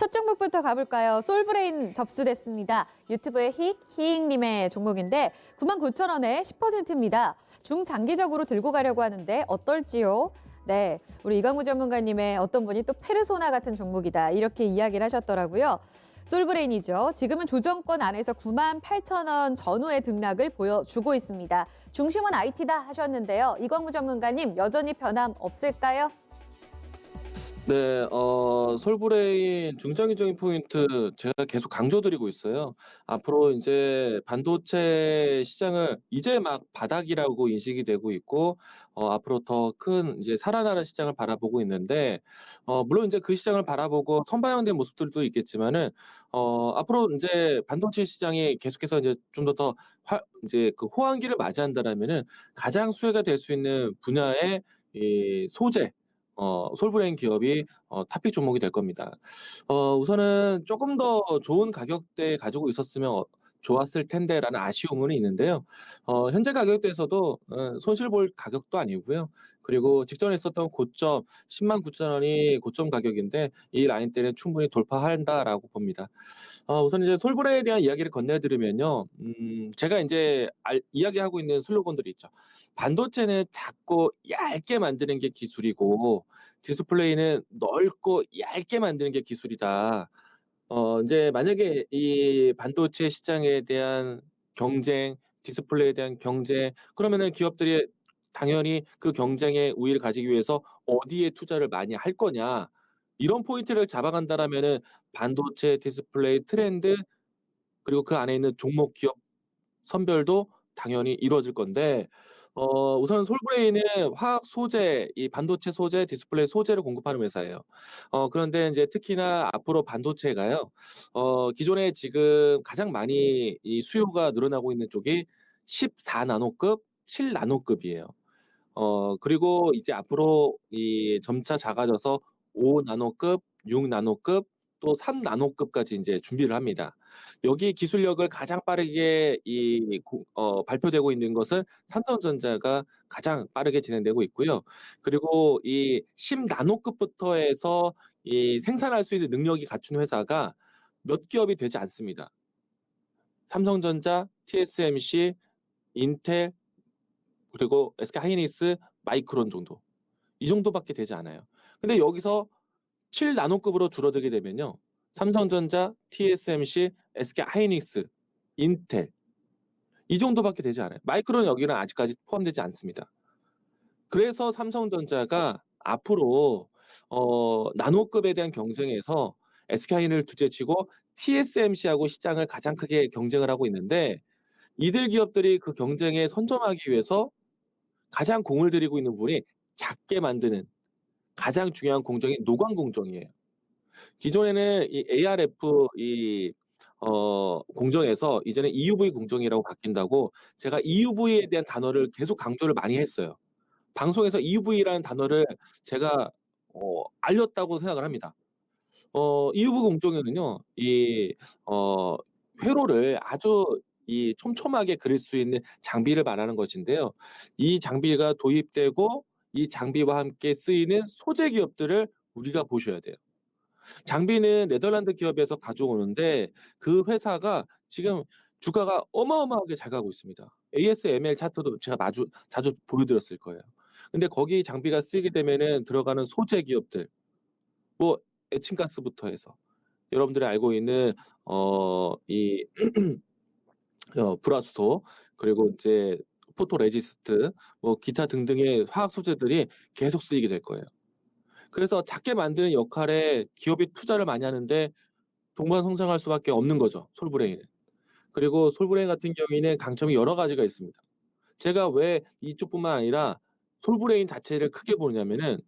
첫 종목부터 가볼까요? 솔브레인 접수됐습니다. 유튜브의 히익님의 종목인데 99,000원에 10%입니다. 중장기적으로 들고 가려고 하는데 어떨지요? 네, 우리 이강무 전문가님의 어떤 분이 또 페르소나 같은 종목이다 이렇게 이야기를 하셨더라고요. 솔브레인이죠. 지금은 조정권 안에서 98,000원 전후의 등락을 보여주고 있습니다. 중심은 IT다 하셨는데요. 이광무 전문가님 여전히 변함 없을까요? 네. 솔브레인 중장기적인 포인트 제가 계속 강조드리고 있어요. 앞으로 인제 반도체 시장을 이제 막 바닥이라고 인식이 되고 있고 앞으로 더 큰 이제 살아나는 시장을 바라보고 있는데 물론 인제 그 시장을 바라보고 선방향된 모습들도 있겠지만은 앞으로 인제 반도체 시장이 계속해서 이제 좀 더 인제 그 호황기를 맞이한다라면은 가장 수혜가 될 수 있는 분야의 이 소재 솔브레인 기업이 탑픽 종목이 될 겁니다. 우선은 '조금 더 좋은 가격대에 가지고 있었으면 좋았을 텐데.'라는 아쉬움은 있는데요. 현재 가격대에서도 손실 볼 가격도 아니고요. 그리고 직전에 있었던 고점 109,000원이 고점 가격인데 이 라인대는 충분히 돌파한다라고 봅니다. 우선 이제 솔브레인에 대한 이야기를 건네어 드리면요. 제가 인제 이야기하고 있는 슬로건들이 있죠. 반도체는 작고 얇게 만드는 게 기술이고 디스플레이는 넓고 얇게 만드는 게 기술이다. 인제 만약에 이 반도체 시장에 대한 경쟁, 디스플레이에 대한 경쟁 그러면은 기업들이 당연히 그 경쟁의 우위를 가지기 위해서 어디에 투자를 많이 할 거냐. 이런 포인트를 잡아간다라면은 반도체, 디스플레이, 트렌드 그리고 그 안에 있는 종목 기업 선별도 당연히 이루어질 건데 우선 솔브레인은 화학 소재, 이 반도체 소재, 디스플레이 소재를 공급하는 회사예요. 그런데 인제 특히나 앞으로 반도체가요. 기존에 지금 가장 많이 이 수요가 늘어나고 있는 쪽이 14 나노급, 7 나노급이에요. 그리고 이제 앞으로 이 점차 작아져서 5 나노급, 6 나노급 또 3 나노급까지 인제 준비를 합니다. 여기 기술력을 가장 빠르게 발표되고 있는 것은 삼성전자가 가장 빠르게 진행되고 있고요. 그리고 이 10 나노급부터 해서 이 생산할 수 있는 능력이 갖춘 회사가 몇 기업이 되지 않습니다. 삼성전자, TSMC, 인텔 그리고 SK하이닉스, 마이크론 정도. 이 정도밖에 되지 않아요. 근데 여기서 7 나노급으로 줄어들게 되면요. 삼성전자, TSMC, SK하이닉스, 인텔 이 정도밖에 되지 않아요. 마이크론 여기는 아직까지 포함되지 않습니다. 그래서 삼성전자가 앞으로 나노급에 대한 경쟁에서 SK하이닉을 둘째치고 TSMC하고 시장을 가장 크게 경쟁을 하고 있는데 이들 기업들이 그 경쟁에 선점하기 위해서 가장 공을 들이고 있는 부분이 작게 만드는 가장 중요한 공정이 노광 공정이에요. 기존에는 이 ARF 공정에서 이제는 EUV 공정이라고 바뀐다고 제가 EUV에 대한 단어를 계속 강조를 많이 했어요. 방송에서 EUV라는 단어를 제가 알렸다고 생각을 합니다. EUV 공정에는요. 어 회로를 아주 촘촘하게 그릴 수 있는 장비를 말하는 것인데요. 이 장비가 도입되고 이 장비와 함께 쓰이는 소재 기업들을 우리가 보셔야 돼요. 장비는 네덜란드 기업에서 가져오는데 그 회사가 지금 주가가 어마어마하게 잘 가고 있습니다. ASML 차트도 제가 자주 보여 드렸을 거예요. 근데 거기 장비가 쓰이게 되면은 들어가는 소재 기업들 뭐 에칭가스부터 해서 여러분들이 알고 있는 이 불화수소 그리고 이제 포토레지스트 뭐 기타 등등의 화학 소재들이 계속 쓰이게 될 거예요. 그래서 작게 만드는 역할에 기업이 투자를 많이 하는데 동반성장할 수밖에 없는 거죠, 솔브레인은. 그리고 솔브레인 같은 경우에는 강점이 여러 가지가 있습니다. 제가 왜 이쪽뿐만 아니라 솔브레인 자체를 크게 보냐면은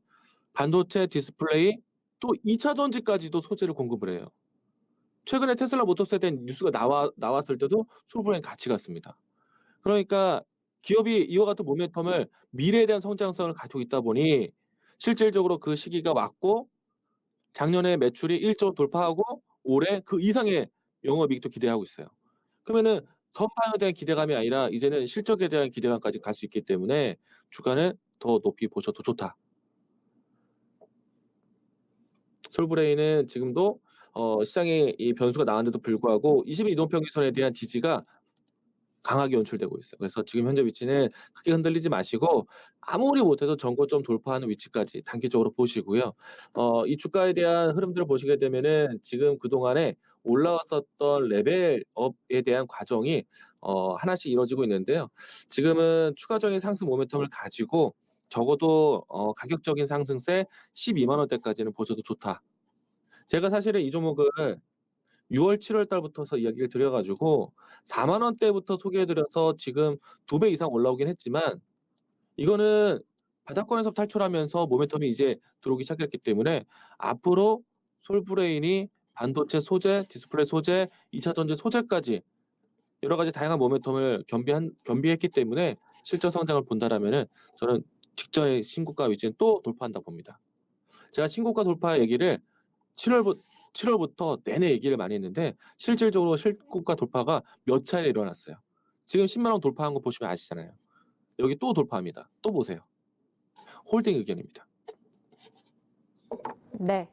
반도체, 디스플레이 또 2차 전지까지도 소재를 공급을 해요. 최근에 테슬라 모터스에 대한 뉴스가 나왔을 때도 솔브레인 같이 갔습니다. 그러니까 기업이 이와 같은 모멘텀을 미래에 대한 성장성을 가지고 있다 보니 실질적으로 그 시기가 왔고 작년에 매출이 1조 돌파하고 올해 그 이상의 영업이익도 기대하고 있어요. 그러면은 선방에 대한 기대감이 아니라 이제는 실적에 대한 기대감까지 갈 수 있기 때문에 주가는 더 높이 보셔도 좋다. 솔브레인은 지금도 시장에 이 변수가 나왔는데도 불구하고 20일 이동평균선에 대한 지지가 강하게 연출되고 있어요. 그래서 지금 현재 위치는 크게 흔들리지 마시고 아무리 못해도 전고점 돌파하는 위치까지 단기적으로 보시고요. 이 주가에 대한 흐름들을 보시게 되면은 지금 그동안에 올라왔었던 레벨업에 대한 과정이 하나씩 이루어지고 있는데요. 지금은 추가적인 상승 모멘텀을 가지고 적어도 가격적인 상승세 12만 원대까지는 보셔도 좋다. 제가 사실은 이 종목을 6월, 7월 달부터서 이야기를 드려 가지고 4만 원대부터 소개해 드려서 지금 2배 이상 올라오긴 했지만 이거는 바닥권에서 탈출하면서 모멘텀이 이제 들어오기 시작했기 때문에 앞으로 솔브레인이 반도체 소재, 디스플레이 소재, 2차 전지 소재까지 여러 가지 다양한 모멘텀을 겸비했기 때문에 실적 성장을 본다라면은 저는 직전의 신고가 위치는 또 돌파한다고 봅니다. 제가 신고가 돌파 얘기를 7월부터 내내 얘기를 많이 했는데 실질적으로 신고가 돌파가 몇 차례 일어났어요. 지금 10만 원 돌파한 거 보시면 아시잖아요. 여기 또 돌파합니다. 또 보세요. 홀딩 의견입니다. 네,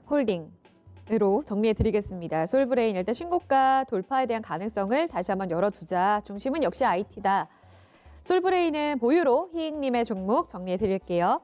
홀딩으로 정리해 드리겠습니다. 솔브레인 일단 신고가 돌파에 대한 가능성을 다시 한번 열어두자. 중심은 역시 IT다. 솔브레인은 보유로 희익님의 종목 정리해 드릴게요.